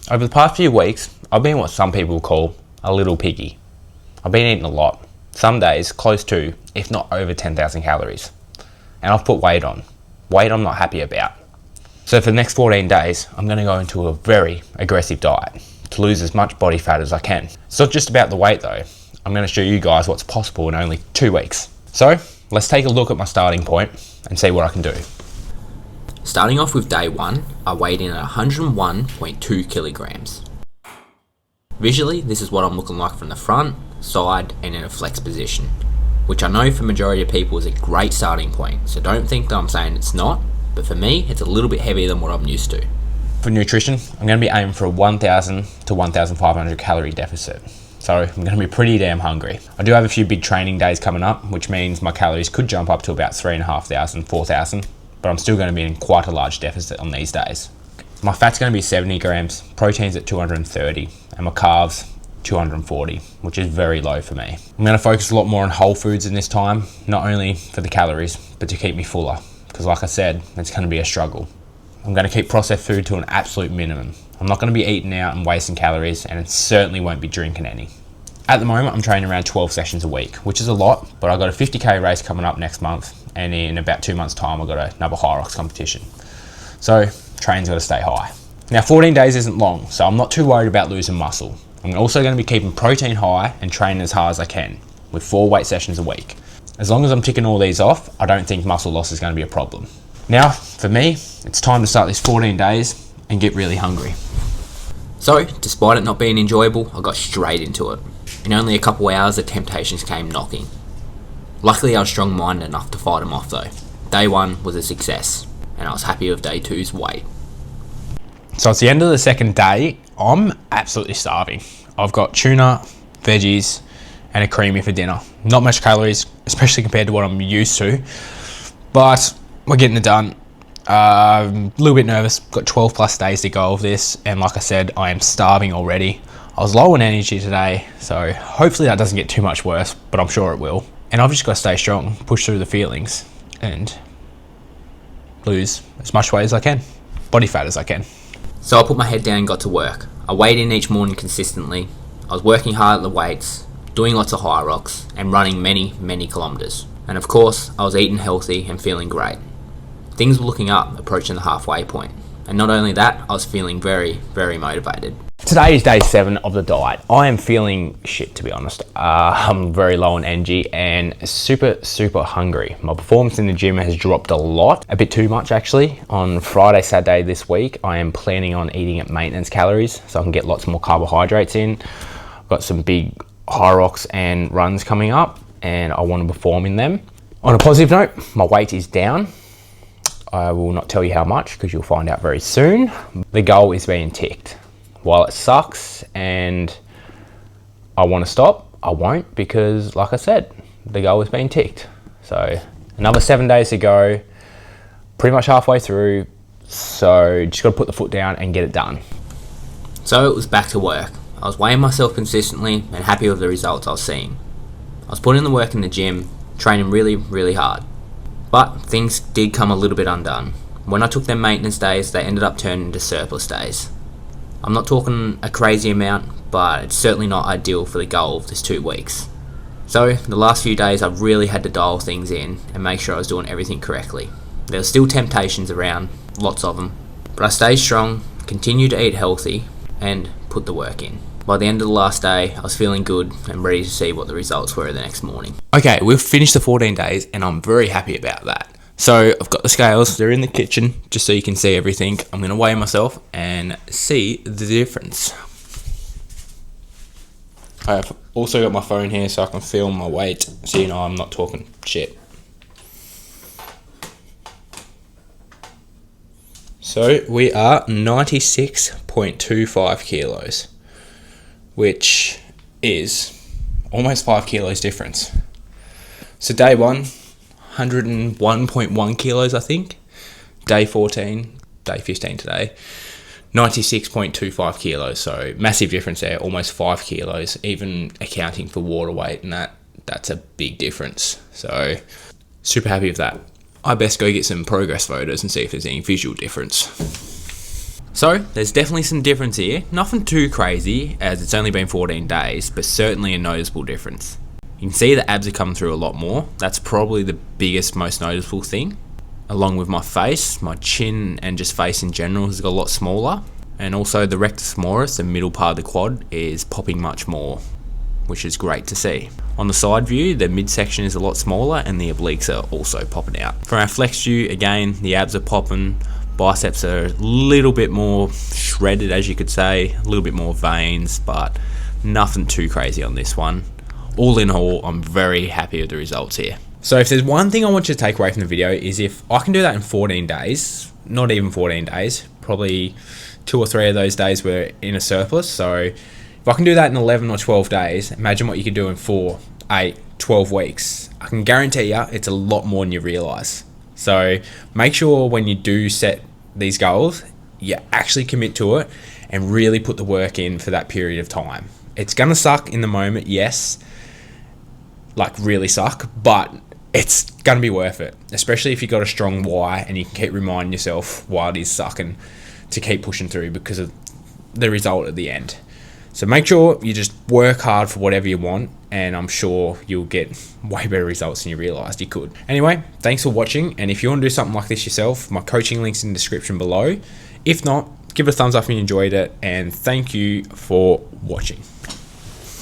Over the past few weeks, I've been what some people call a little piggy. I've been eating a lot, some days close to, if not over 10,000 calories. And I've put weight on. Weight I'm not happy about. So for the next 14 days, I'm going to go into a very aggressive diet to lose as much body fat as I can. It's not just about the weight though. I'm going to show you guys what's possible in only 2 weeks. So let's take a look at my starting point and see what I can do. Starting off with day 1, I weighed in at 101.2 kilograms. Visually, this is what I'm looking like from the front, side and in a flex position, which I know for majority of people is a great starting point, so don't think that I'm saying it's not, but for me, it's a little bit heavier than what I'm used to. For nutrition, I'm going to be aiming for a 1,000 to 1,500 calorie deficit. So I'm going to be pretty damn hungry. I do have a few big training days coming up, which means my calories could jump up to about 3,500, 4,000, but I'm still going to be in quite a large deficit on these days. My fat's going to be 70 grams, protein's at 230, and my carbs 240, which is very low for me. I'm going to focus a lot more on whole foods in this time, not only for the calories, but to keep me fuller, because like I said, it's going to be a struggle. I'm going to keep processed food to an absolute minimum. I'm not going to be eating out and wasting calories, and it certainly won't be drinking any. At the moment, I'm training around 12 sessions a week, which is a lot, but I've got a 50k race coming up next month, and in about 2 months' time, I've got another Hyrox competition. So, training's got to stay high. Now, 14 days isn't long, so I'm not too worried about losing muscle. I'm also going to be keeping protein high and training as hard as I can, with 4 weight sessions a week. As long as I'm ticking all these off, I don't think muscle loss is going to be a problem. Now, for me, it's time to start this 14 days and get really hungry. So, despite it not being enjoyable, I got straight into it. In only a couple hours, the temptations came knocking. Luckily, I was strong-minded enough to fight them off though. Day 1 was a success, and I was happy with day 2's weight. So it's the end of the second day. I'm absolutely starving. I've got tuna, veggies, and a creamy for dinner. Not much calories, especially compared to what I'm used to, but we're getting it done. A little bit nervous, got 12 plus days to go of this, and like I said, I am starving already. I was low on energy today, so hopefully that doesn't get too much worse, but I'm sure it will. And I've just got to stay strong, push through the feelings, and lose as much weight as I can, body fat as I can. So I put my head down and got to work. I weighed in each morning consistently. I was working hard at the weights, doing lots of Hyrox, and running many kilometers. And of course, I was eating healthy and feeling great. Things were looking up, approaching the halfway point. And not only that, I was feeling very motivated. Today is day 7 of the diet. I am feeling shit, to be honest. I'm very low on energy and super hungry. My performance in the gym has dropped a lot, a bit too much actually. On Friday, Saturday this week, I am planning on eating at maintenance calories so I can get lots more carbohydrates in. I've got some big Hyrox and runs coming up and I want to perform in them. On a positive note, my weight is down. I will not tell you how much because you'll find out very soon. The goal is being ticked. While it sucks and I want to stop, I won't because, like I said, the goal is being ticked. So another 7 days to go, pretty much halfway through. So just got to put the foot down and get it done. So it was back to work. I was weighing myself consistently and happy with the results I was seeing. I was putting in the work in the gym, training really hard. But things did come a little bit undone. When I took them maintenance days, they ended up turning into surplus days. I'm not talking a crazy amount, but it's certainly not ideal for the goal of this 2 weeks. So the last few days I really had to dial things in and make sure I was doing everything correctly. There were still temptations around, lots of them, but I stayed strong, continued to eat healthy, and put the work in. By the end of the last day, I was feeling good and ready to see what the results were the next morning. Okay, we've finished the 14 days and I'm very happy about that. So I've got the scales, they're in the kitchen, just so you can see everything. I'm going to weigh myself and see the difference. I've also got my phone here so I can film my weight, so you know I'm not talking shit. So we are 96.25 kilos, which is almost 5 kilos difference. So day 1, 101.1 kilos, I think. Day 14, day 15 today, 96.25 kilos. So massive difference there, almost 5 kilos, even accounting for water weight, and that's a big difference. So super happy with that. I best go get some progress photos and see if there's any visual difference. So there's definitely some difference here. Nothing too crazy as it's only been 14 days, but certainly a noticeable difference. You can see the abs are coming through a lot more. That's probably the biggest, most noticeable thing. Along with my face, my chin and just face in general has got a lot smaller. And also the rectus femoris, the middle part of the quad, is popping much more, which is great to see. On the side view, the midsection is a lot smaller and the obliques are also popping out. From our flex view, again, the abs are popping. Biceps are a little bit more shredded, as you could say, a little bit more veins, but nothing too crazy on this one. All in all, I'm very happy with the results here. So if there's one thing I want you to take away from the video is if I can do that in 14 days, not even 14 days, probably 2 or 3 of those days were in a surplus. So if I can do that in 11 or 12 days, imagine what you can do in 4, 8, 12 weeks. I can guarantee you it's a lot more than you realise. So make sure when you do set these goals, you actually commit to it and really put the work in for that period of time. It's going to suck in the moment, yes, like really suck, but it's going to be worth it, especially if you've got a strong why and you can keep reminding yourself why it is sucking to keep pushing through because of the result at the end. So make sure you just work hard for whatever you want, and I'm sure you'll get way better results than you realised you could. Anyway, thanks for watching, and if you want to do something like this yourself, my coaching link's in the description below. If not, give it a thumbs up if you enjoyed it, and thank you for watching.